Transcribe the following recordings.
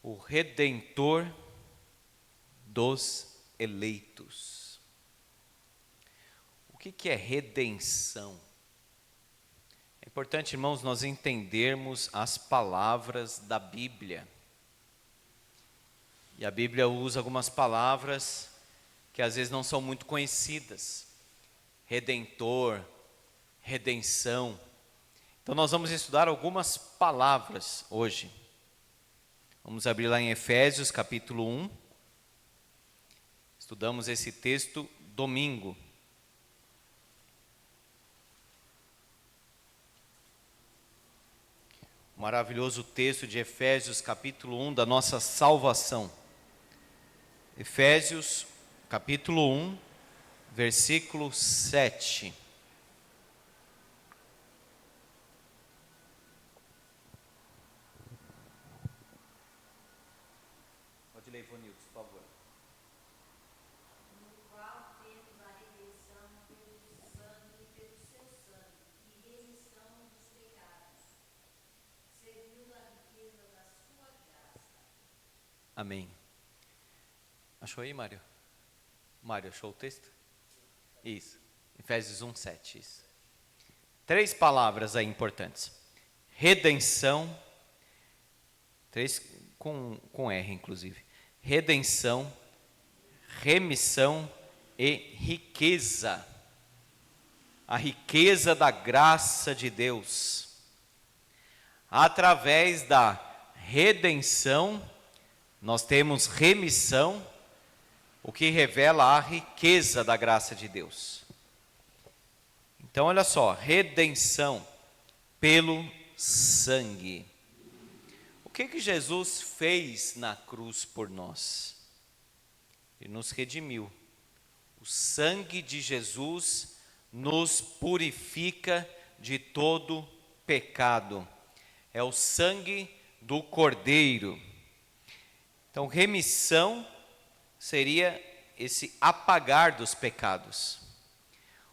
o Redentor dos eleitos. O que é redenção? É importante, irmãos, nós entendermos as palavras da Bíblia. E a Bíblia usa algumas palavras que às vezes não são muito conhecidas. Redentor, redenção. Então nós vamos estudar algumas palavras hoje. Vamos abrir lá em Efésios capítulo 1. Estudamos esse texto domingo. O maravilhoso texto de Efésios capítulo 1 da nossa salvação. Efésios capítulo 1, versículo 7. Pode ler, Ivonildo, por favor. No qual temos a redenção pelo seu sangue, e remissão dos pecados, segundo a riqueza da sua graça. Amém. Achou aí, Mário? Mário, achou o texto? Isso. Efésios 1, 7. Isso. 3 palavras aí importantes. Redenção. 3 com R, inclusive. Redenção, remissão e riqueza. A riqueza da graça de Deus. Através da redenção, nós temos remissão, o que revela a riqueza da graça de Deus. Então, olha só, redenção pelo sangue. O que Jesus fez na cruz por nós? Ele nos redimiu. O sangue de Jesus nos purifica de todo pecado. É o sangue do Cordeiro. Então, remissão seria esse apagar dos pecados.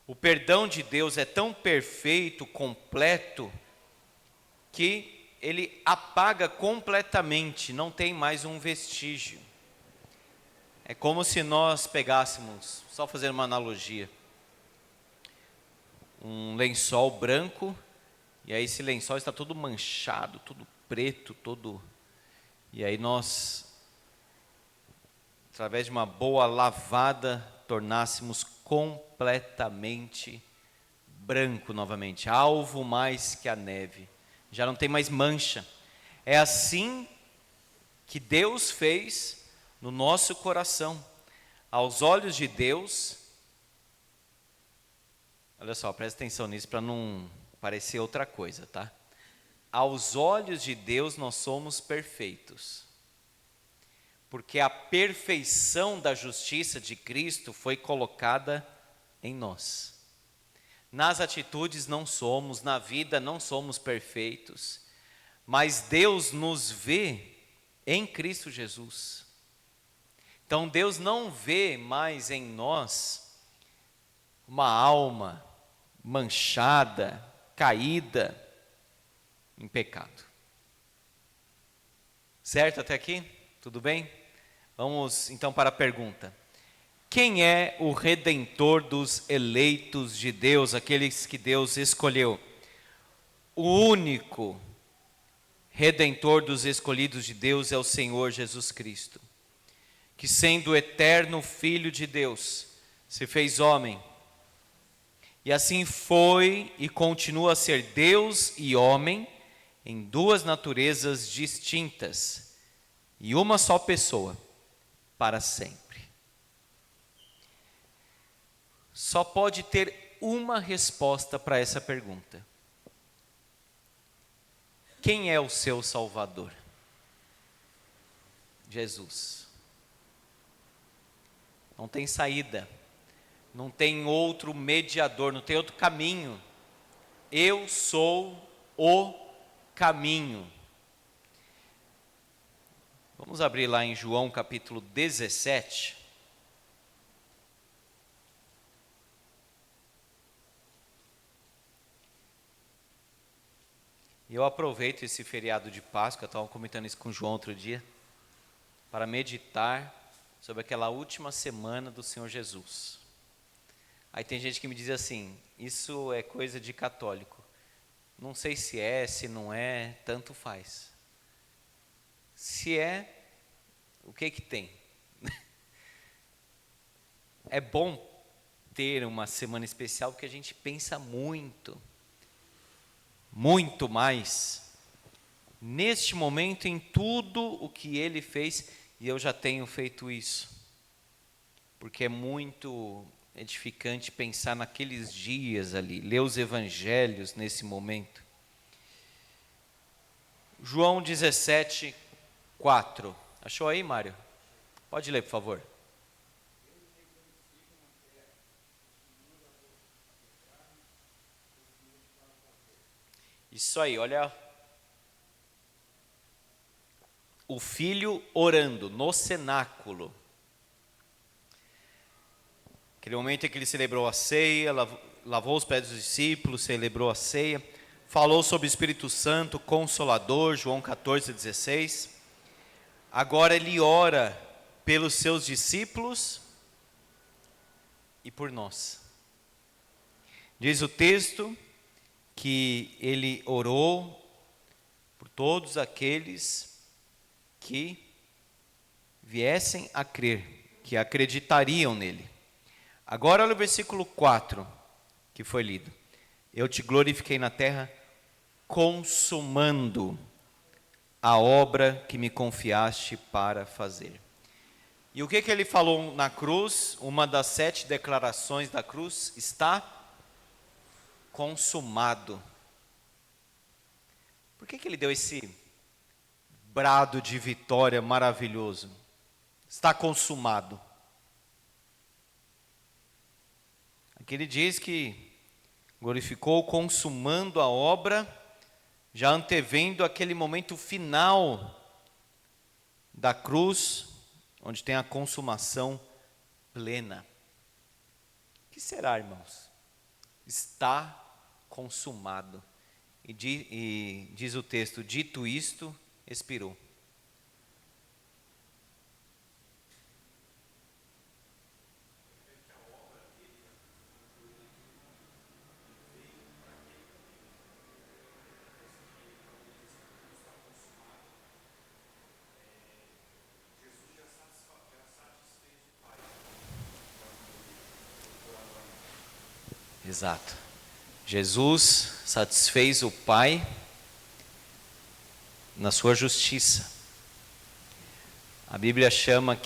O perdão de Deus é tão perfeito, completo, que ele apaga completamente, não tem mais um vestígio. É como se nós pegássemos, só fazendo uma analogia, um lençol branco, e aí esse lençol está todo manchado, todo preto, e aí nós, através de uma boa lavada, tornássemos completamente branco novamente, alvo mais que a neve, já não tem mais mancha. É assim que Deus fez no nosso coração. Aos olhos de Deus, olha só, presta atenção nisso para não parecer outra coisa, tá? Aos olhos de Deus nós somos perfeitos. Porque a perfeição da justiça de Cristo foi colocada em nós. Nas atitudes não somos, na vida não somos perfeitos, mas Deus nos vê em Cristo Jesus. Então Deus não vê mais em nós uma alma manchada, caída em pecado. Certo até aqui? Tudo bem? Vamos então para a pergunta. Quem é o Redentor dos eleitos de Deus, aqueles que Deus escolheu? O único Redentor dos escolhidos de Deus é o Senhor Jesus Cristo, que sendo o eterno Filho de Deus, se fez homem, e assim foi e continua a ser Deus e homem, em duas naturezas distintas, e uma só pessoa, para sempre. Só pode ter uma resposta para essa pergunta. Quem é o seu Salvador? Jesus. Não tem saída, não tem outro mediador, não tem outro caminho. Eu sou o caminho. Vamos abrir lá em João capítulo 17. E eu aproveito esse feriado de Páscoa, eu estava comentando isso com o João outro dia. para meditar sobre aquela última semana do Senhor Jesus. Aí tem gente que me diz assim, isso é coisa de católico. Não sei se é, se não é, tanto faz. Se é, o que tem? É bom ter uma semana especial porque a gente pensa muito mais neste momento em tudo o que Ele fez, e eu já tenho feito isso, porque é muito edificante pensar naqueles dias ali, ler os evangelhos nesse momento. João 17, 4. Achou aí, Mário? Pode ler, por favor. Isso aí, olha. O filho orando no cenáculo. Aquele momento em que ele celebrou a ceia, lavou os pés dos discípulos, celebrou a ceia, falou sobre o Espírito Santo, Consolador, João 14, 16. Agora ele ora pelos seus discípulos e por nós. Diz o texto que ele orou por todos aqueles que viessem a crer, que acreditariam nele. Agora olha o versículo 4 que foi lido. Eu te glorifiquei na terra, consumando a obra que me confiaste para fazer. E o que ele falou na cruz? Uma das 7 declarações da cruz: está consumado. Por que ele deu esse brado de vitória maravilhoso? Está consumado. Aqui ele diz que glorificou consumando a obra, já antevendo aquele momento final da cruz, onde tem a consumação plena. O que será, irmãos? Está consumado. E diz o texto, dito isto, expirou. Exato. Jesus satisfez o Pai na sua justiça. A Bíblia chama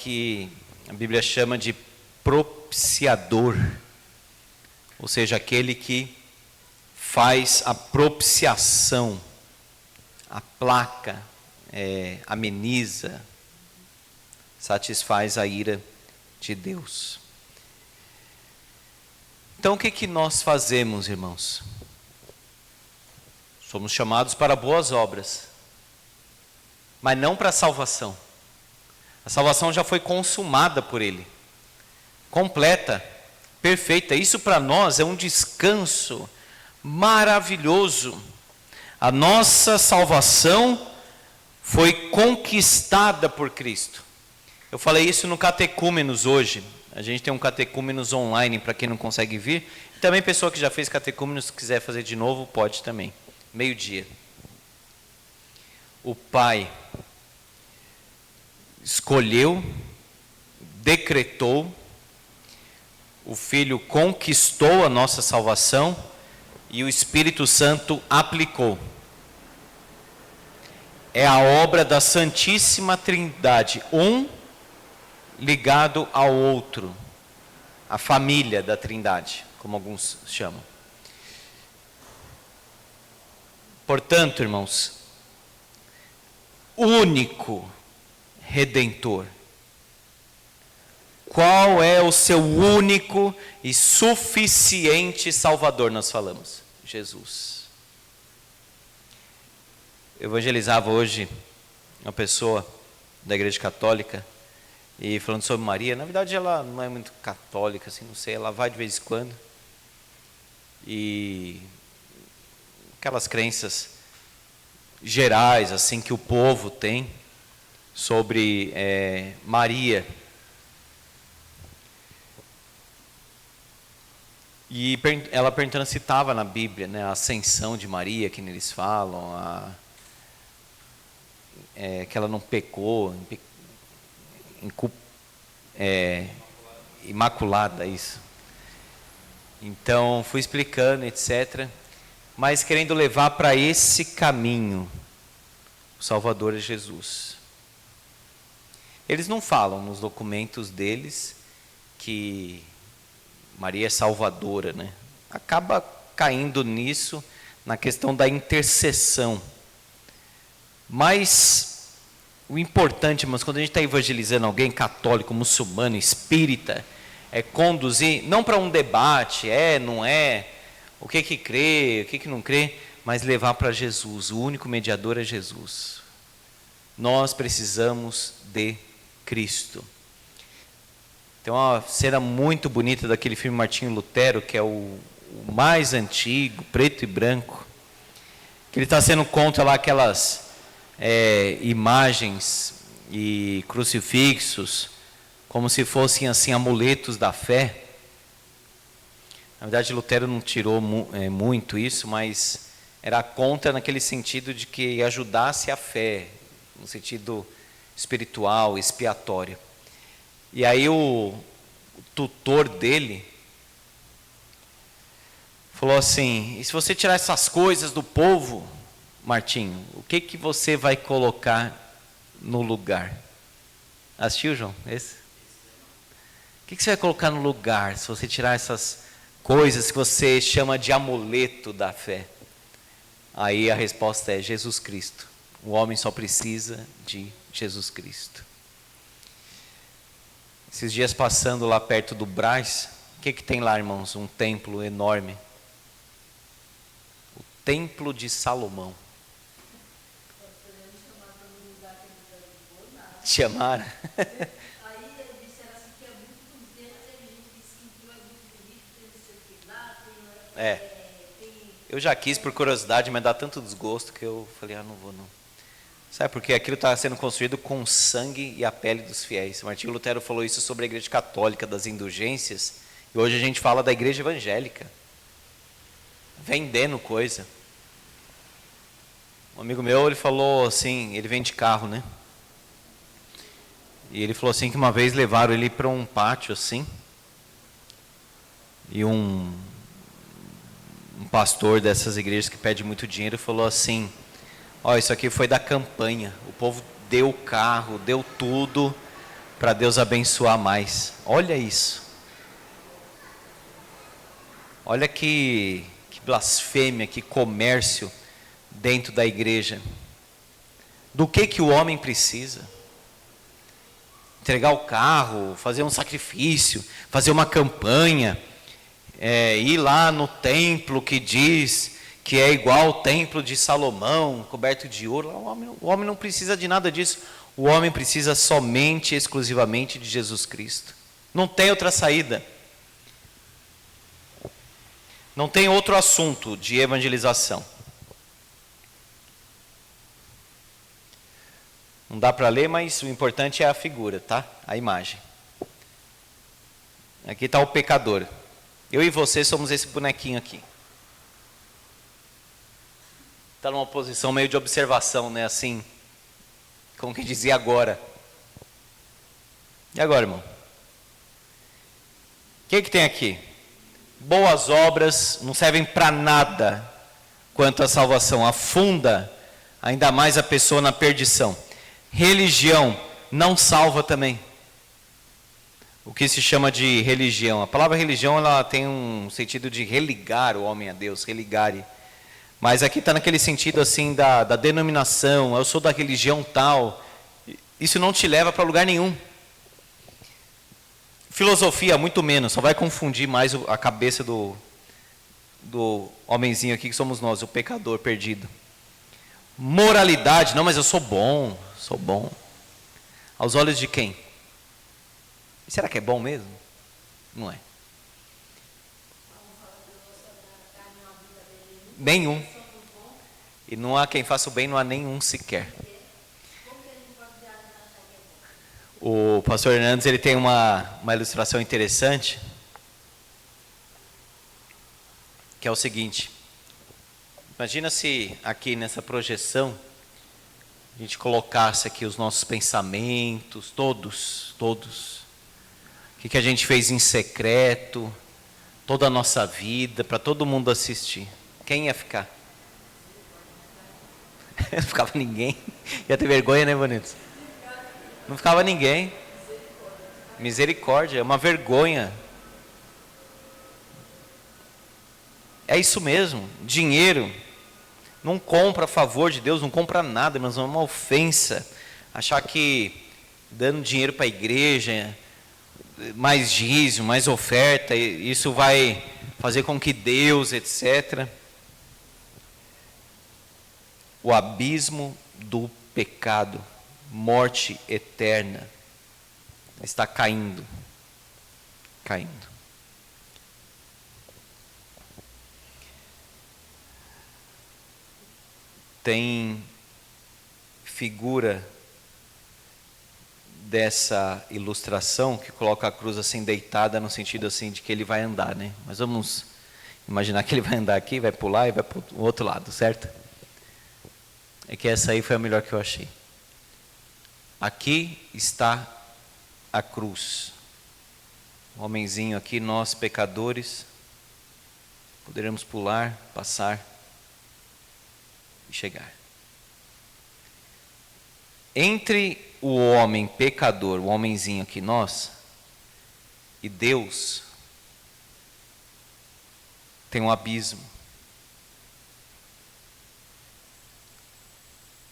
de propiciador, ou seja, aquele que faz a propiciação, aplaca, ameniza, satisfaz a ira de Deus. Então o que nós fazemos, irmãos? Somos chamados para boas obras, mas não para a salvação. A salvação já foi consumada por Ele, completa, perfeita. Isso para nós é um descanso maravilhoso. A nossa salvação foi conquistada por Cristo. Eu falei isso no Catecúmenos hoje. A gente tem um Catecúmenos online para quem não consegue vir. E também pessoa que já fez Catecúmenos, se quiser fazer de novo, pode também. 12:00. O Pai escolheu, decretou, o Filho conquistou a nossa salvação e o Espírito Santo aplicou. É a obra da Santíssima Trindade, um ligado ao outro, a família da Trindade, como alguns chamam. Portanto, irmãos, único Redentor. Qual é o seu único e suficiente Salvador? Nós falamos, Jesus. Eu evangelizava hoje uma pessoa da Igreja Católica e falando sobre Maria. Na verdade ela não é muito católica, assim, não sei, ela vai de vez em quando. E aquelas crenças gerais assim que o povo tem sobre Maria. E ela perguntando se estava na Bíblia, né, a ascensão de Maria, que eles falam, que ela não pecou, imaculada, isso. Então, fui explicando, etc. Mas querendo levar para esse caminho, o Salvador é Jesus. Eles não falam nos documentos deles que Maria é salvadora, né? Acaba caindo nisso, na questão da intercessão. Mas o importante, mas quando a gente está evangelizando alguém católico, muçulmano, espírita, é conduzir, não para um debate, não é, o que crê, o que não crê, mas levar para Jesus. O único mediador é Jesus. Nós precisamos de Cristo. Tem uma cena muito bonita daquele filme Martinho Lutero, que é o mais antigo, preto e branco, que ele está sendo contra lá aquelas imagens e crucifixos, como se fossem assim amuletos da fé. Na verdade, Lutero não tirou muito isso, mas era contra naquele sentido de que ajudasse a fé, no sentido espiritual, expiatório. E aí o tutor dele falou assim: e se você tirar essas coisas do povo, Martinho, o que você vai colocar no lugar? Assistiu, João? Esse? O que você vai colocar no lugar se você tirar essas coisas que você chama de amuleto da fé? Aí a resposta é Jesus Cristo. O homem só precisa de Jesus Cristo. Esses dias passando lá perto do Brás, o que tem lá, irmãos? Um templo enorme. O Templo de Salomão. Chamaram? Aí eles disseram assim que é muito bonito, até gente que se sentiu muito bonito, tem não sei o que lá, tem Eu já quis por curiosidade, mas dá tanto desgosto que eu falei, não vou não. Sabe, porque aquilo está sendo construído com o sangue e a pele dos fiéis. Martinho Lutero falou isso sobre a igreja católica, das indulgências, e hoje a gente fala da igreja evangélica, vendendo coisa. Um amigo meu, ele falou assim, ele vende carro, né? E ele falou assim que uma vez levaram ele para um pátio assim, e um pastor dessas igrejas que pede muito dinheiro falou assim: isso aqui foi da campanha, o povo deu o carro, deu tudo para Deus abençoar mais. Olha isso. Olha que blasfêmia, que comércio dentro da igreja. Do que o homem precisa? Entregar o carro, fazer um sacrifício, fazer uma campanha, ir lá no templo que diz que é igual ao templo de Salomão, coberto de ouro. O homem não precisa de nada disso. O homem precisa somente, exclusivamente de Jesus Cristo. Não tem outra saída. Não tem outro assunto de evangelização. Não dá para ler, mas o importante é a figura, tá? A imagem. Aqui está o pecador. Eu e você somos esse bonequinho aqui. Está numa posição meio de observação, né? Assim, como que dizia agora. E agora, irmão? O que tem aqui? Boas obras não servem para nada quanto à salvação. Afunda ainda mais a pessoa na perdição. Religião não salva também. O que se chama de religião? A palavra religião, ela tem um sentido de religar o homem a Deus, religare. Mas aqui está naquele sentido assim da denominação, eu sou da religião tal. Isso não te leva para lugar nenhum. Filosofia, muito menos, só vai confundir mais a cabeça do homenzinho aqui que somos nós, o pecador perdido. Moralidade, não, mas eu sou bom, sou bom. Aos olhos de quem? E será que é bom mesmo? Não é. Nenhum. E não há quem faça o bem, não há nenhum sequer. O pastor Hernandes, ele tem uma ilustração interessante, que é o seguinte: imagina se aqui nessa projeção a gente colocasse aqui os nossos pensamentos, todos, o que a gente fez em secreto, toda a nossa vida, para todo mundo assistir. Quem ia ficar? Não ficava ninguém. Ia ter vergonha, né, bonitos? Não ficava ninguém. Misericórdia, é uma vergonha. É isso mesmo. Dinheiro não compra a favor de Deus, não compra nada, mas é uma ofensa. Achar que dando dinheiro para a igreja, mais dízimo, mais oferta, isso vai fazer com que Deus, etc. O abismo do pecado, morte eterna, está caindo. Tem figura dessa ilustração que coloca a cruz assim deitada, no sentido assim de que ele vai andar, né? Mas vamos imaginar que ele vai andar aqui, vai pular e vai para o outro lado, certo? É que essa aí foi a melhor que eu achei. Aqui está a cruz. O homenzinho aqui, nós pecadores, poderemos pular, passar e chegar. Entre o homem pecador, o homenzinho aqui, nós, e Deus, tem um abismo.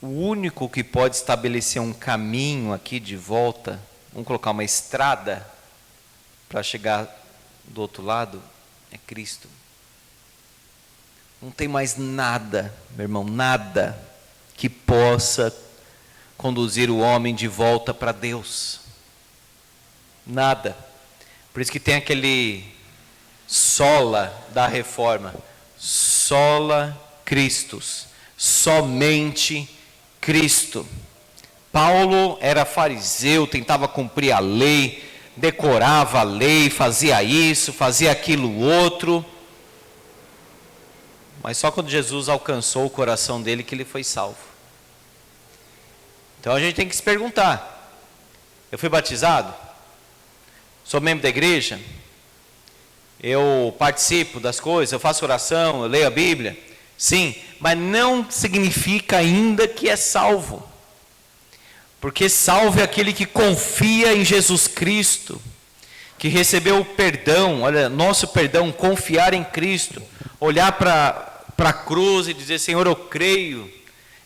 O único que pode estabelecer um caminho aqui de volta, vamos colocar uma estrada para chegar do outro lado, é Cristo. Não tem mais nada, meu irmão, nada que possa conduzir o homem de volta para Deus. Nada. Por isso que tem aquele sola da reforma. Sola Christus. Somente Cristo. Paulo era fariseu, tentava cumprir a lei, decorava a lei, fazia isso, fazia aquilo outro. Mas só quando Jesus alcançou o coração dele que ele foi salvo. Então a gente tem que se perguntar: eu fui batizado? Sou membro da igreja? Eu participo das coisas, eu faço oração, eu leio a Bíblia? Sim, mas não significa ainda que é salvo. Porque salvo é aquele que confia em Jesus Cristo, que recebeu o perdão, olha, nosso perdão, confiar em Cristo, olhar para a cruz e dizer: Senhor, eu creio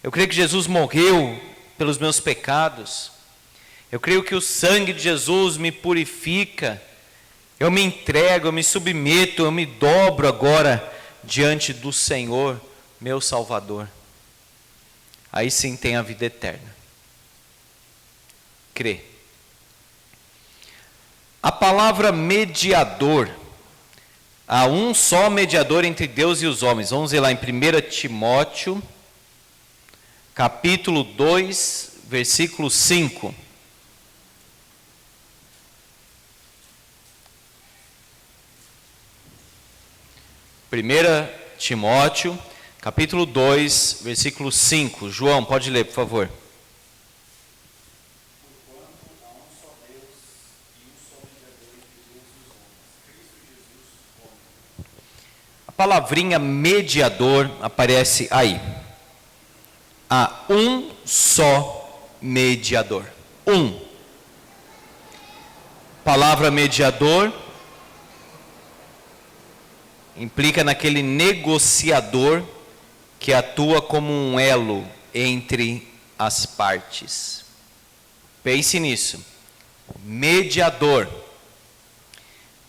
que Jesus morreu pelos meus pecados, eu creio que o sangue de Jesus me purifica, eu me entrego, eu me submeto, eu me dobro agora diante do Senhor, meu Salvador. Aí sim tem a vida eterna. Crê. A palavra mediador, há um só mediador entre Deus e os homens. Vamos ver lá em 1 Timóteo, capítulo 2, versículo 5. Primeira Timóteo, capítulo 2, versículo 5. João, pode ler, por favor. A palavrinha mediador aparece aí. Há um só mediador. Um. Palavra mediador implica naquele negociador que atua como um elo entre as partes. Pense nisso. Mediador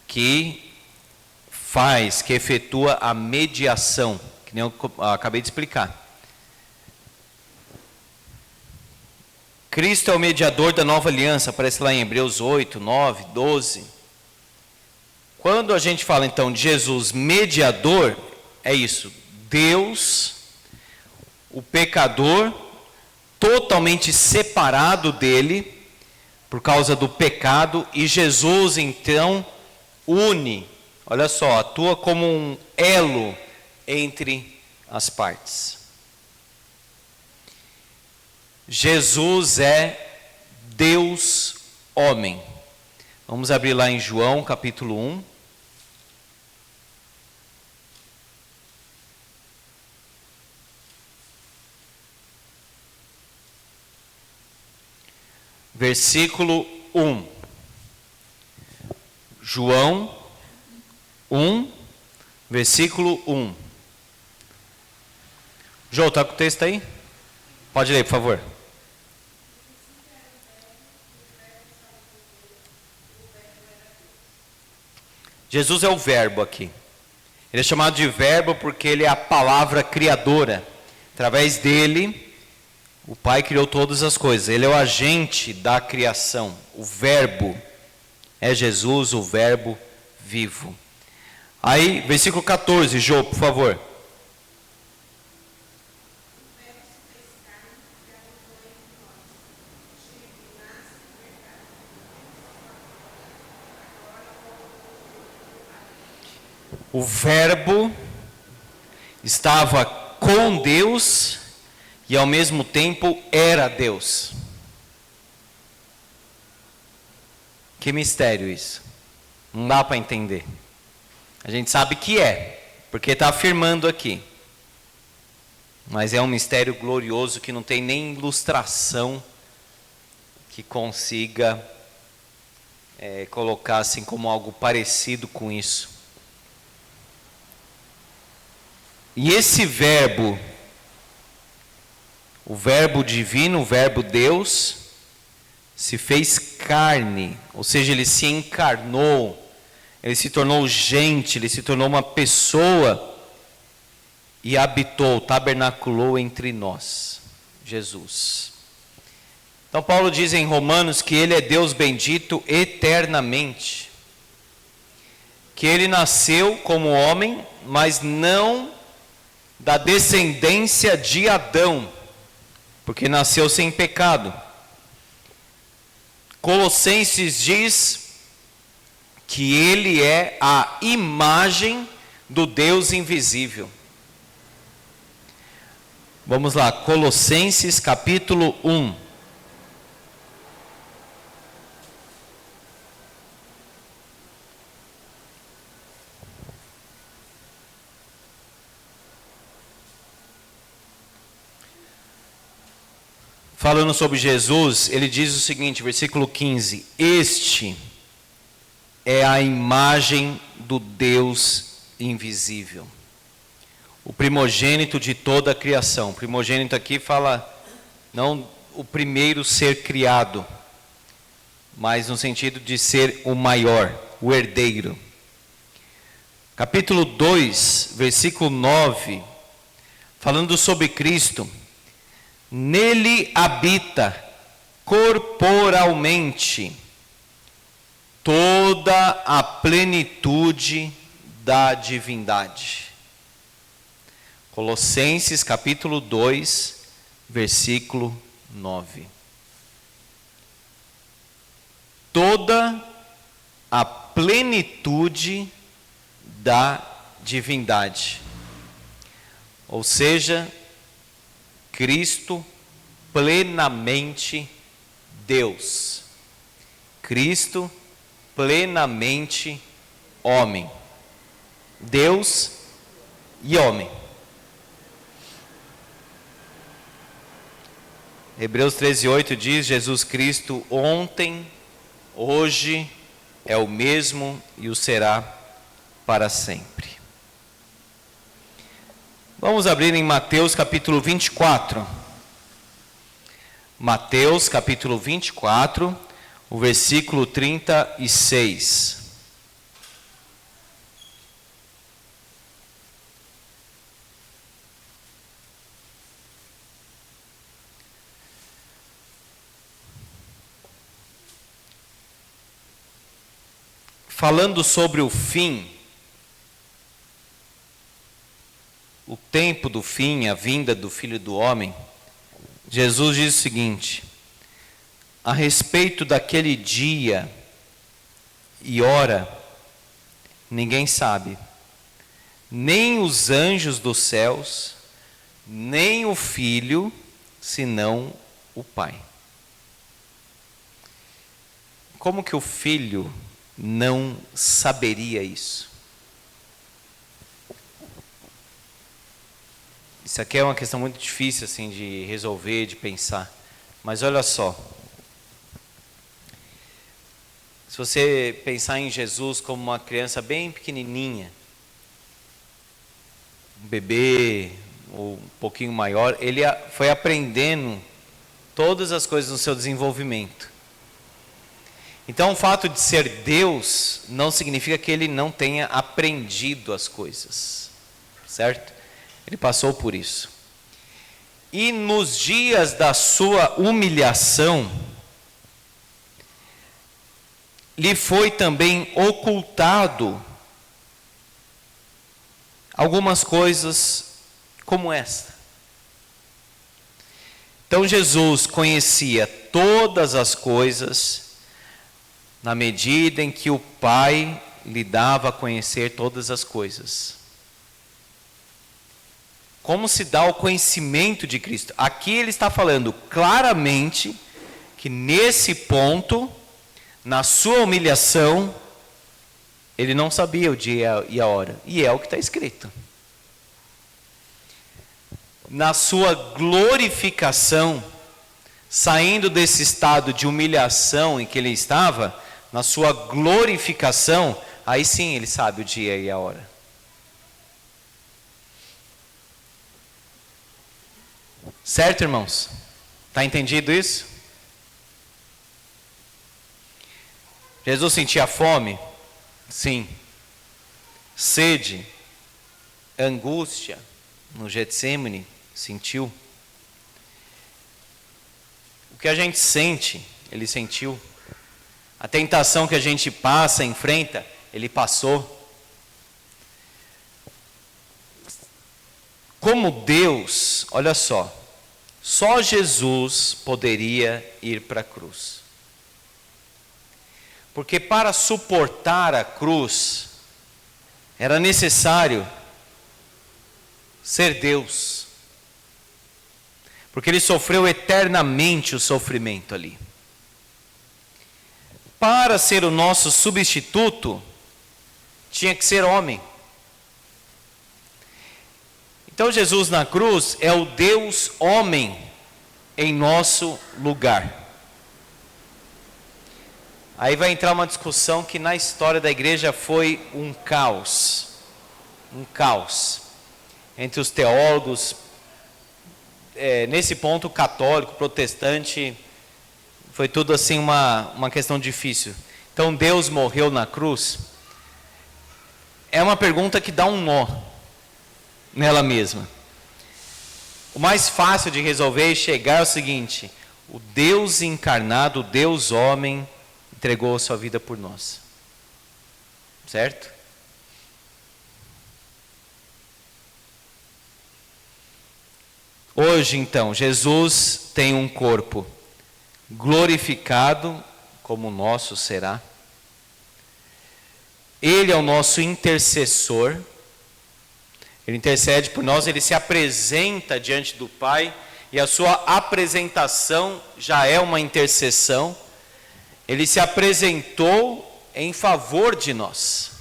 que efetua a mediação, que nem eu acabei de explicar. Cristo é o mediador da nova aliança, aparece lá em Hebreus 8, 9, 12. Quando a gente fala então de Jesus mediador, é isso, Deus, o pecador, totalmente separado dele, por causa do pecado, e Jesus então une, olha só, atua como um elo entre as partes. Jesus é Deus homem. Vamos abrir lá em João capítulo 1. Versículo 1. João 1, versículo 1. João, está com o texto aí? Pode ler, por favor. Jesus é o verbo aqui. Ele é chamado de verbo porque ele é a palavra criadora. Através dele, o Pai criou todas as coisas. Ele é o agente da criação. O verbo é Jesus, o verbo vivo. Aí, versículo 14, Jô, por favor. O verbo estava com Deus e ao mesmo tempo era Deus. Que mistério isso. Não dá para entender. A gente sabe que é, porque está afirmando aqui. Mas é um mistério glorioso que não tem nem ilustração que consiga colocar assim como algo parecido com isso. E esse verbo, o verbo divino, o verbo Deus, se fez carne, ou seja, ele se encarnou, ele se tornou gente, ele se tornou uma pessoa e habitou, tabernaculou entre nós, Jesus. Então Paulo diz em Romanos que ele é Deus bendito eternamente, que ele nasceu como homem, mas não da descendência de Adão, porque nasceu sem pecado. Colossenses diz que ele é a imagem do Deus invisível. Vamos lá, Colossenses capítulo 1. Falando sobre Jesus, ele diz o seguinte, versículo 15: Este é a imagem do Deus invisível, o primogênito de toda a criação. Primogênito aqui fala não o primeiro ser criado, mas no sentido de ser o maior, o herdeiro. Capítulo 2, versículo 9, falando sobre Cristo. Nele habita corporalmente toda a plenitude da divindade. Colossenses capítulo 2, versículo 9. Toda a plenitude da divindade. Ou seja, Cristo plenamente Deus. Cristo plenamente homem. Deus e homem. Hebreus 13:8 diz: Jesus Cristo ontem, hoje é o mesmo e o será para sempre. Vamos abrir em Mateus capítulo 24. Mateus capítulo 24, o versículo 36. Falando sobre o fim, o tempo do fim, a vinda do Filho do Homem, Jesus diz o seguinte: a respeito daquele dia e hora, ninguém sabe, nem os anjos dos céus, nem o Filho, senão o Pai. Como que o Filho não saberia isso? Isso aqui é uma questão muito difícil assim de resolver, de pensar. Mas olha só. Se você pensar em Jesus como uma criança bem pequenininha, um bebê ou um pouquinho maior, ele foi aprendendo todas as coisas no seu desenvolvimento. Então, o fato de ser Deus não significa que ele não tenha aprendido as coisas, certo? Ele passou por isso. E nos dias da sua humilhação, lhe foi também ocultado algumas coisas como esta. Então Jesus conhecia todas as coisas na medida em que o Pai lhe dava a conhecer todas as coisas. Como se dá o conhecimento de Cristo? Aqui ele está falando claramente que nesse ponto, na sua humilhação, ele não sabia o dia e a hora. E é o que está escrito. Na sua glorificação, saindo desse estado de humilhação em que ele estava, na sua glorificação, aí sim ele sabe o dia e a hora. Certo, irmãos? Está entendido isso? Jesus sentia fome? Sim. Sede, angústia, no Getsêmani, sentiu. O que a gente sente, ele sentiu. A tentação que a gente passa, enfrenta, ele passou. Como Deus, olha só Jesus poderia ir para a cruz. Porque para suportar a cruz, era necessário ser Deus. Porque ele sofreu eternamente o sofrimento ali. Para ser o nosso substituto, tinha que ser homem. Então Jesus na cruz é o Deus homem em nosso lugar. Aí vai entrar uma discussão que na história da igreja foi um caos. Um caos. Entre os teólogos, nesse ponto católico, protestante, foi tudo assim uma questão difícil. Então Deus morreu na cruz? É uma pergunta que dá um nó nela mesma. O mais fácil de resolver e chegar é o seguinte: o Deus encarnado, o Deus homem, entregou a sua vida por nós. Certo? Hoje, então, Jesus tem um corpo glorificado, como o nosso será. Ele é o nosso intercessor. Ele intercede por nós, ele se apresenta diante do Pai, e a sua apresentação já é uma intercessão. Ele se apresentou em favor de nós.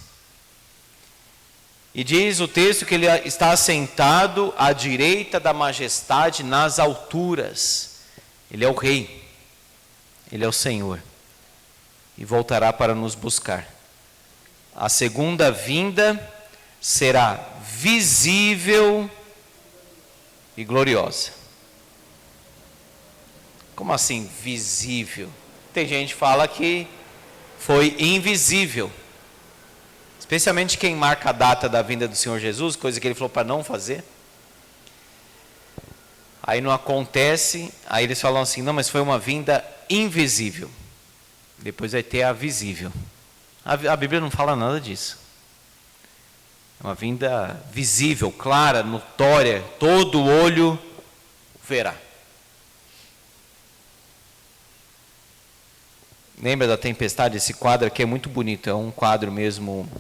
E diz o texto que ele está assentado à direita da majestade nas alturas. Ele é o Rei, ele é o Senhor, e voltará para nos buscar. A segunda vinda será visível e gloriosa. Como assim visível? Tem gente que fala que foi invisível. Especialmente quem marca a data da vinda do Senhor Jesus, coisa que ele falou para não fazer. Aí não acontece, aí eles falam assim, não, mas foi uma vinda invisível. Depois vai ter a visível. A Bíblia não fala nada disso. É uma vinda visível, clara, notória, todo olho verá. Lembra da tempestade? Esse quadro aqui é muito bonito. É um quadro mesmo.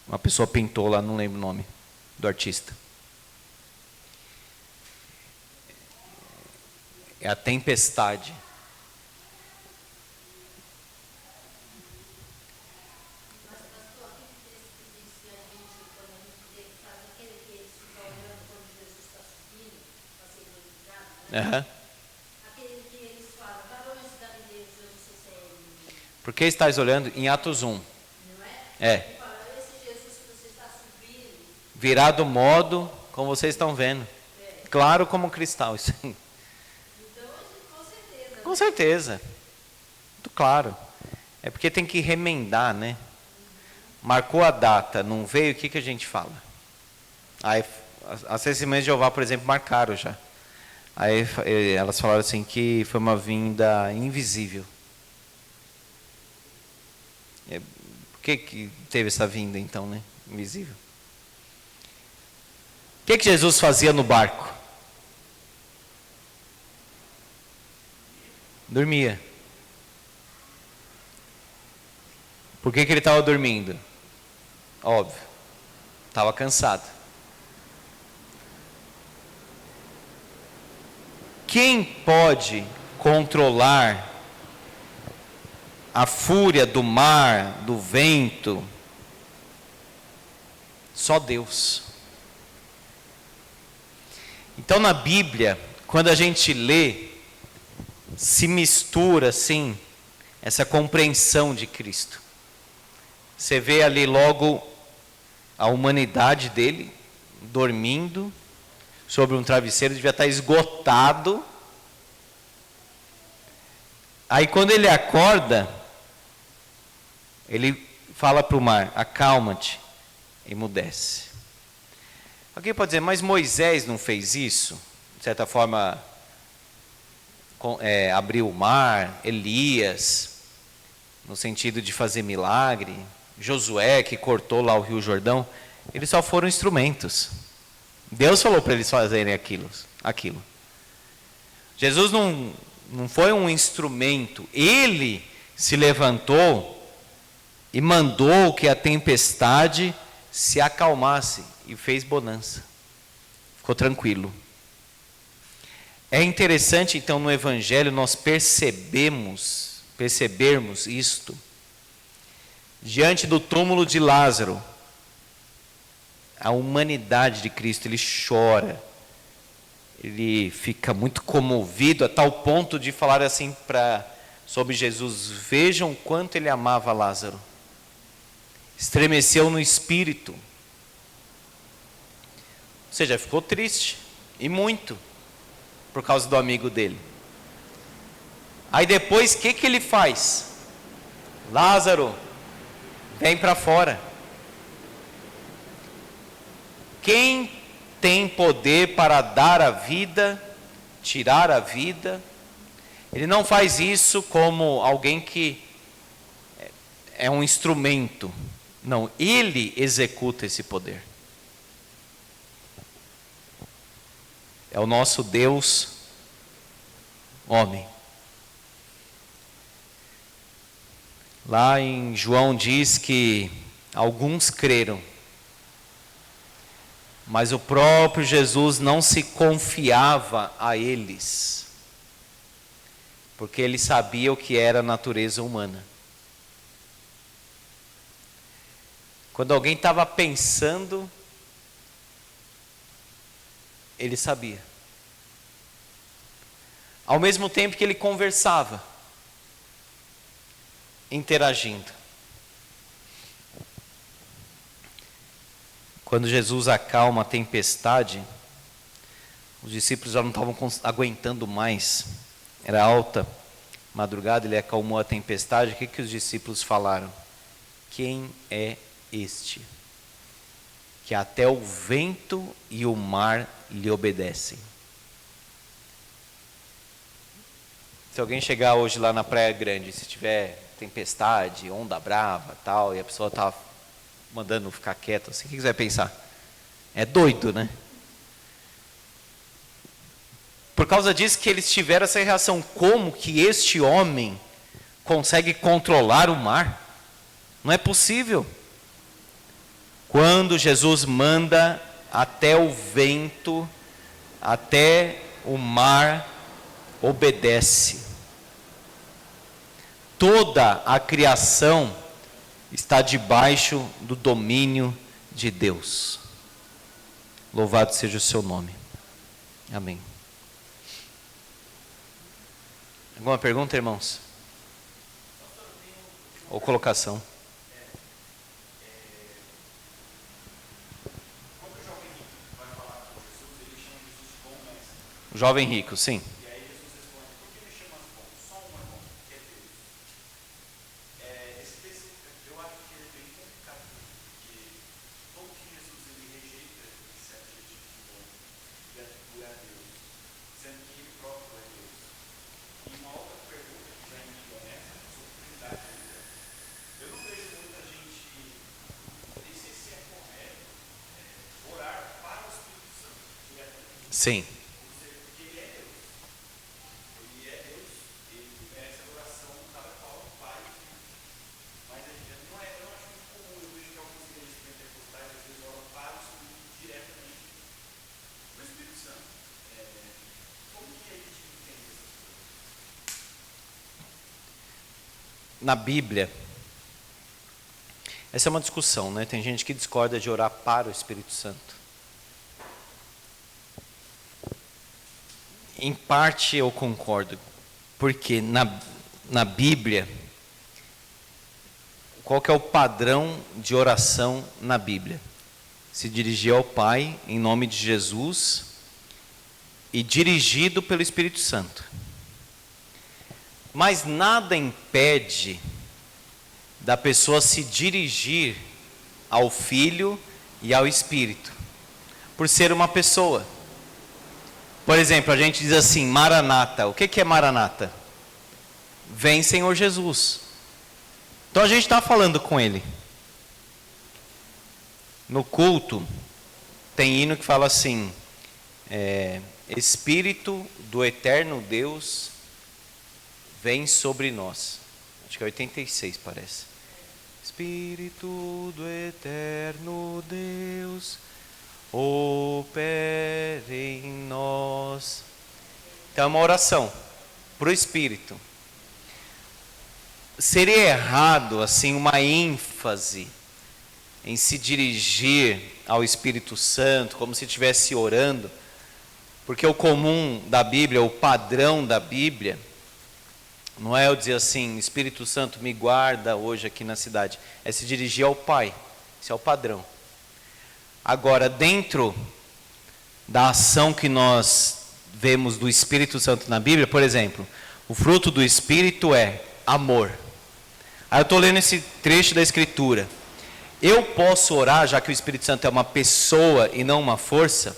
Uma pessoa pintou lá, não lembro o nome do artista. É a tempestade. Mas, pastor, aquele texto que diz que a gente, quando a gente faz aquele que eles ficam olhando quando Jesus está subindo, para ser glorificado, né? Aham. Aquele que eles falam, varões galileus, eu não sei se é ele, Por que estáis olhando? Em Atos 1. não é? É. Ele fala, esse Jesus que você está subindo, Virá do modo como vocês estão vendo. Claro como cristal. Isso aí. então, com certeza, Com certeza. Muito claro. É porque tem que remendar, né? Marcou a data, não veio, o que a gente fala? Aí, as testemunhas de Jeová, por exemplo, marcaram já. Aí elas falaram assim que foi uma vinda invisível. Por que teve essa vinda então, né? Invisível. O que Jesus fazia no barco? Dormia. Por que ele estava dormindo? Óbvio. Estava cansado. Quem pode controlar a fúria do mar, do vento? Só Deus. Então na Bíblia, quando a gente lê, se mistura assim essa compreensão de Cristo. Você vê ali logo a humanidade dele dormindo sobre um travesseiro, devia estar esgotado. Aí quando ele acorda, ele fala para o mar: acalma-te, emudece. Alguém pode dizer, mas Moisés não fez isso? De certa forma, abriu o mar, Elias, no sentido de fazer milagre, Josué que cortou lá o Rio Jordão, eles só foram instrumentos. Deus falou para eles fazerem aquilo. Jesus não foi um instrumento, ele se levantou e mandou que a tempestade se acalmasse e fez bonança. Ficou tranquilo. É interessante então no Evangelho nós percebermos isto. Diante do túmulo de Lázaro, a humanidade de Cristo, ele chora, ele fica muito comovido a tal ponto de falar assim sobre Jesus: vejam quanto ele amava Lázaro. Estremeceu no espírito. Ou seja, ficou triste, e muito, por causa do amigo dele. Aí depois, o que ele faz? Lázaro, vem para fora. Quem tem poder para dar a vida, tirar a vida? Ele não faz isso como alguém que é um instrumento. Não, ele executa esse poder. É o nosso Deus homem. Lá em João diz que alguns creram, mas o próprio Jesus não se confiava a eles, porque ele sabia o que era a natureza humana. Quando alguém estava pensando, ele sabia. Ao mesmo tempo que ele conversava, interagindo. Quando Jesus acalma a tempestade, os discípulos já não estavam aguentando mais. Era alta madrugada, ele acalmou a tempestade. O que os discípulos falaram? Quem é este, que até o vento e o mar lhe obedecem? Se alguém chegar hoje lá na Praia Grande, se tiver tempestade, onda brava, tal, e a pessoa está mandando ficar quieto, assim, o que você vai pensar? É doido, né? Por causa disso que eles tiveram essa reação: como que este homem consegue controlar o mar? Não é possível. Quando Jesus manda, até o vento, até o mar obedece. Toda a criação está debaixo do domínio de Deus. Louvado seja o seu nome. Amém. Alguma pergunta, irmãos? Ou colocação? O jovem rico, sim. E aí Jesus responde, por que me chamas bom? Só um é bom, que é Deus. Esse texto, eu acho que ele é bem complicado, porque como que Jesus ele rejeita esse adjetivo de bom e atribui a Deus, sendo que ele próprio é Deus. E uma outra pergunta que já emendou nessa, sobre trindade ainda. Eu não vejo muita gente, nem sei se é correto, orar para o Espírito Santo diretamente. Sim. Na Bíblia, essa é uma discussão, né? Tem gente que discorda de orar para o Espírito Santo. Em parte eu concordo, porque na Bíblia, qual que é o padrão de oração na Bíblia? Se dirigir ao Pai em nome de Jesus e dirigido pelo Espírito Santo. Mas nada impede da pessoa se dirigir ao Filho e ao Espírito, por ser uma pessoa. Por exemplo, a gente diz assim, Maranata. O que é Maranata? Vem, Senhor Jesus. Então a gente está falando com Ele. No culto, tem hino que fala assim, Espírito do eterno Deus, vem sobre nós. Acho que é 86, parece. Espírito do eterno Deus, opere em nós. Então é uma oração para o Espírito. Seria errado, assim, uma ênfase em se dirigir ao Espírito Santo, como se estivesse orando, porque o comum da Bíblia, o padrão da Bíblia, não é eu dizer assim, Espírito Santo me guarda hoje aqui na cidade. É se dirigir ao Pai. Esse é o padrão. Agora, dentro da ação que nós vemos do Espírito Santo na Bíblia, por exemplo, o fruto do Espírito é amor. Aí eu estou lendo esse trecho da Escritura. Eu posso orar, já que o Espírito Santo é uma pessoa e não uma força.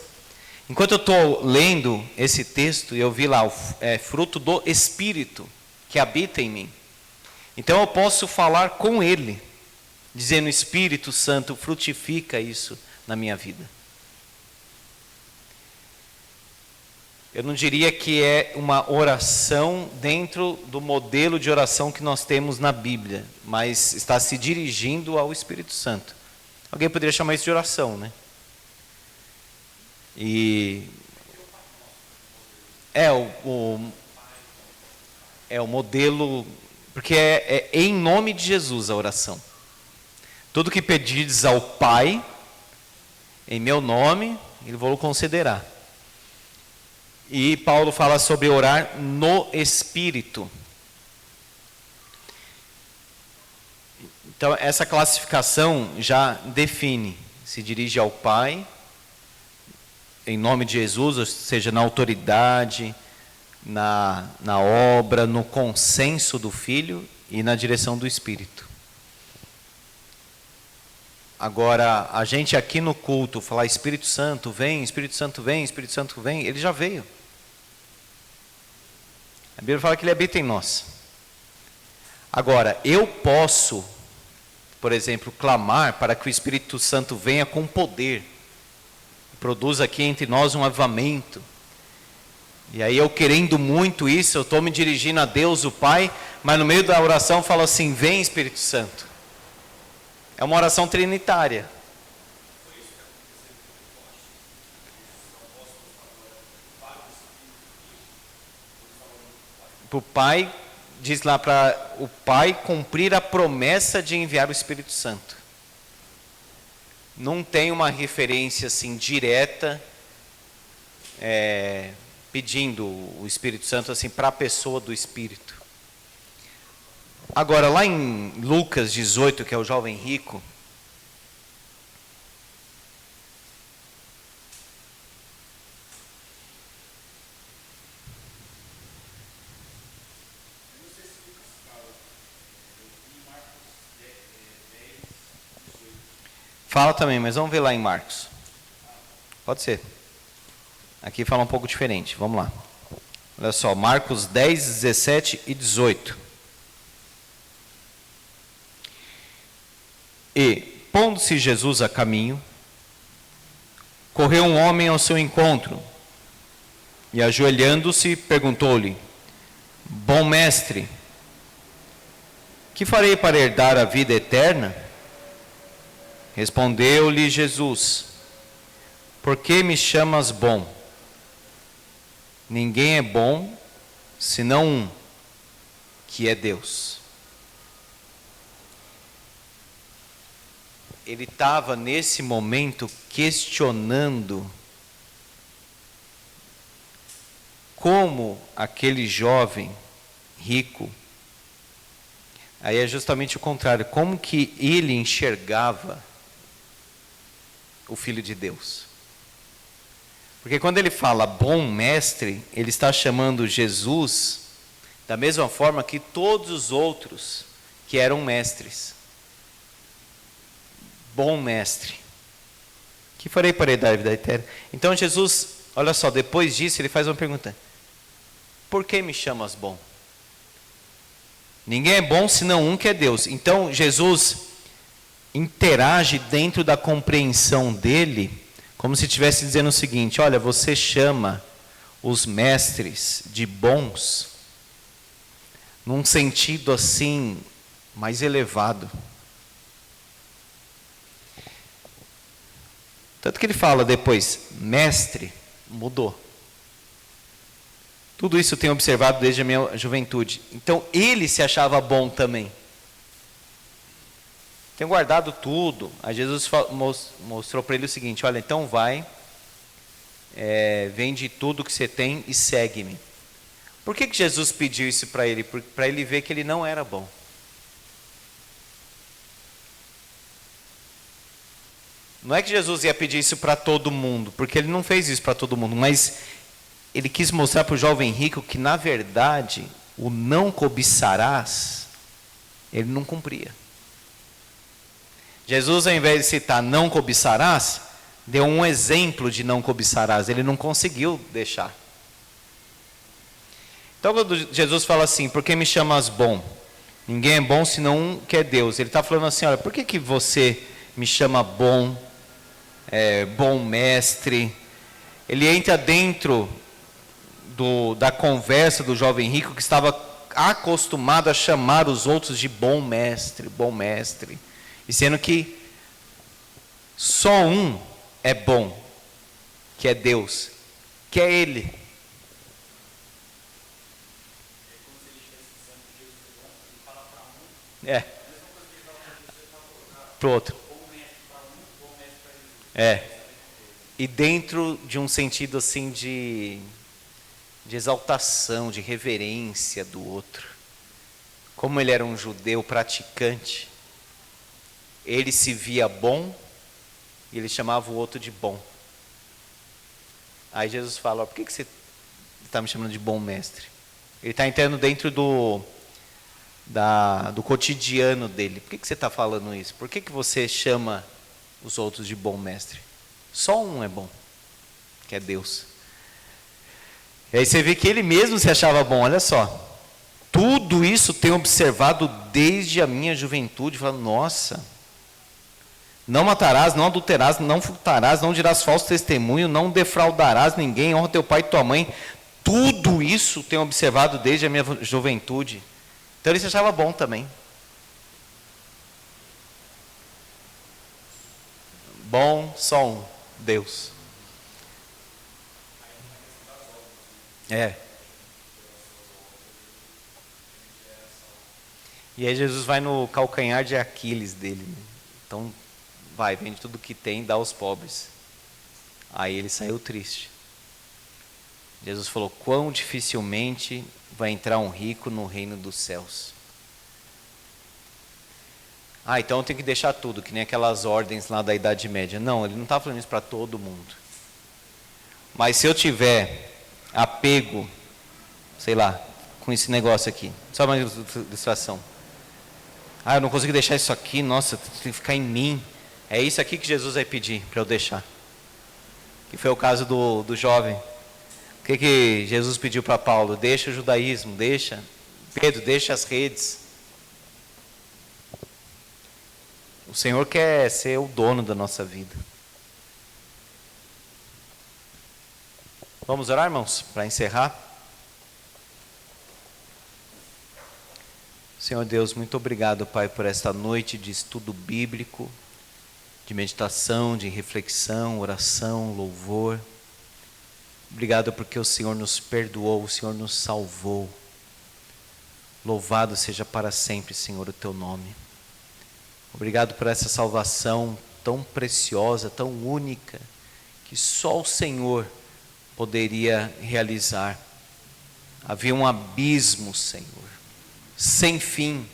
Enquanto eu estou lendo esse texto, eu vi lá, fruto do Espírito que habita em mim. Então eu posso falar com Ele, dizendo, Espírito Santo, frutifica isso na minha vida. Eu não diria que é uma oração dentro do modelo de oração que nós temos na Bíblia, mas está se dirigindo ao Espírito Santo. Alguém poderia chamar isso de oração, né? E o modelo, porque é em nome de Jesus a oração. Tudo que pedirdes ao Pai, em meu nome, Ele vos concederá. E Paulo fala sobre orar no Espírito. Então, essa classificação já define, se dirige ao Pai, em nome de Jesus, ou seja, na autoridade, na obra, no consenso do Filho e na direção do Espírito. Agora, a gente aqui no culto falar Espírito Santo vem, Espírito Santo vem, Espírito Santo vem, ele já veio. A Bíblia fala que ele habita em nós. Agora, eu posso, por exemplo, clamar para que o Espírito Santo venha com poder, produza aqui entre nós um avivamento. E aí eu querendo muito isso, eu estou me dirigindo a Deus, o Pai, mas no meio da oração eu falo assim, vem Espírito Santo. É uma oração trinitária. O Pai, diz lá para o Pai cumprir a promessa de enviar o Espírito Santo. Não tem uma referência assim direta, pedindo o Espírito Santo assim para a pessoa do Espírito. Agora, lá em Lucas 18, que é o jovem rico, fala também, mas vamos ver lá em Marcos. Pode ser. Aqui fala um pouco diferente. Vamos lá. Olha só, Marcos 10, 17 e 18. E, pondo-se Jesus a caminho, correu um homem ao seu encontro, e ajoelhando-se, perguntou-lhe, bom mestre, que farei para herdar a vida eterna? Respondeu-lhe Jesus, por que me chamas bom? Ninguém é bom, senão um, que é Deus. Ele estava nesse momento questionando como aquele jovem rico, aí é justamente o contrário, como que ele enxergava o Filho de Deus. Porque quando ele fala bom mestre, ele está chamando Jesus da mesma forma que todos os outros que eram mestres. Bom mestre, que farei para herdar a vida eterna? Então Jesus, olha só, depois disso ele faz uma pergunta, por que me chamas bom? Ninguém é bom senão um que é Deus. Então Jesus interage dentro da compreensão dele, como se estivesse dizendo o seguinte, olha, você chama os mestres de bons, num sentido assim, mais elevado. Tanto que ele fala depois, mestre, mudou. Tudo isso eu tenho observado desde a minha juventude. Então, ele se achava bom também. Tenho guardado tudo. Aí Jesus mostrou para ele o seguinte, olha, então vai, vende tudo que você tem e segue-me. Por que Jesus pediu isso para ele? Para ele ver que ele não era bom. Não é que Jesus ia pedir isso para todo mundo, porque ele não fez isso para todo mundo, mas ele quis mostrar para o jovem rico que, na verdade, o não cobiçarás, ele não cumpria. Jesus, ao invés de citar não cobiçarás, deu um exemplo de não cobiçarás, ele não conseguiu deixar. Então, quando Jesus fala assim, por que me chamas bom? Ninguém é bom senão um que é Deus. Ele está falando assim, olha, por que você me chama bom? Bom mestre? Ele entra dentro da conversa do jovem rico que estava acostumado a chamar os outros de bom mestre, e sendo que só um é bom, que é Deus, que é Ele. Para o outro. E dentro de um sentido assim de exaltação, de reverência do outro. Como ele era um judeu praticante, ele se via bom e ele chamava o outro de bom. Aí Jesus fala, por que você está me chamando de bom mestre? Ele está entrando dentro do cotidiano dele. Por que você está falando isso? Por que você chama os outros de bom mestre? Só um é bom, que é Deus. E aí você vê que ele mesmo se achava bom, olha só. Tudo isso tenho observado desde a minha juventude. Falando, nossa, não matarás, não adulterarás, não furtarás, não dirás falso testemunho, não defraudarás ninguém, honra teu pai e tua mãe. tudo isso tenho observado desde a minha juventude. Então ele se achava bom também. Bom, só um, Deus. É. E aí Jesus vai no calcanhar de Aquiles dele. Então, vai, vende tudo que tem, dá aos pobres. Aí ele saiu triste. Jesus falou, quão dificilmente vai entrar um rico no reino dos céus. Então eu tenho que deixar tudo, que nem aquelas ordens lá da Idade Média. Não, ele não está falando isso para todo mundo. Mas se eu tiver apego, sei lá, com esse negócio aqui, só uma ilustração. Eu não consigo deixar isso aqui, nossa, tem que ficar em mim. É isso aqui que Jesus vai pedir para eu deixar. Que foi o caso do jovem. O que Jesus pediu para Paulo? Deixa o judaísmo, deixa. Pedro, deixa as redes. O Senhor quer ser o dono da nossa vida. Vamos orar, irmãos, para encerrar? Senhor Deus, muito obrigado, Pai, por esta noite de estudo bíblico, de meditação, de reflexão, oração, louvor. Obrigado porque o Senhor nos perdoou, o Senhor nos salvou. Louvado seja para sempre, Senhor, o Teu nome. Obrigado por essa salvação tão preciosa, tão única, que só o Senhor poderia realizar. Havia um abismo, Senhor, sem fim,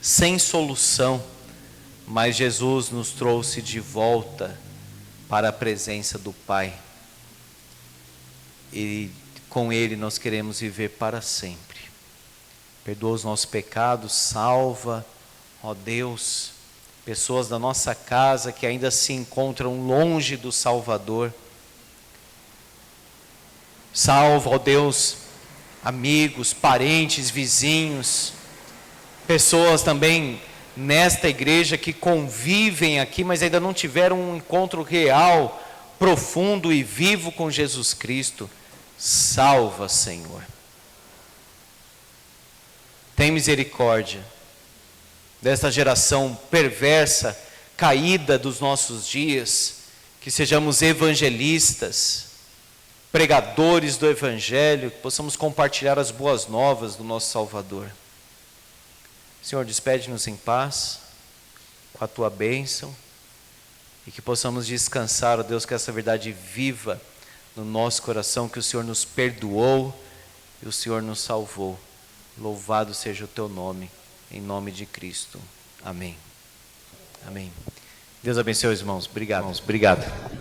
sem solução, mas Jesus nos trouxe de volta para a presença do Pai. E com Ele nós queremos viver para sempre. Perdoa os nossos pecados, salva, ó Deus, pessoas da nossa casa que ainda se encontram longe do Salvador. Salva, ó Deus, amigos, parentes, vizinhos, pessoas também nesta igreja que convivem aqui, mas ainda não tiveram um encontro real, profundo e vivo com Jesus Cristo. Salva, Senhor. Tem misericórdia desta geração perversa, caída dos nossos dias, que sejamos evangelistas, pregadores do Evangelho, que possamos compartilhar as boas novas do nosso Salvador. Senhor, despede-nos em paz, com a Tua bênção, e que possamos descansar, ó Deus, que essa verdade viva no nosso coração, que o Senhor nos perdoou e o Senhor nos salvou. Louvado seja o Teu nome, em nome de Cristo. Amém. Amém. Deus abençoe os irmãos. Obrigado. Obrigado.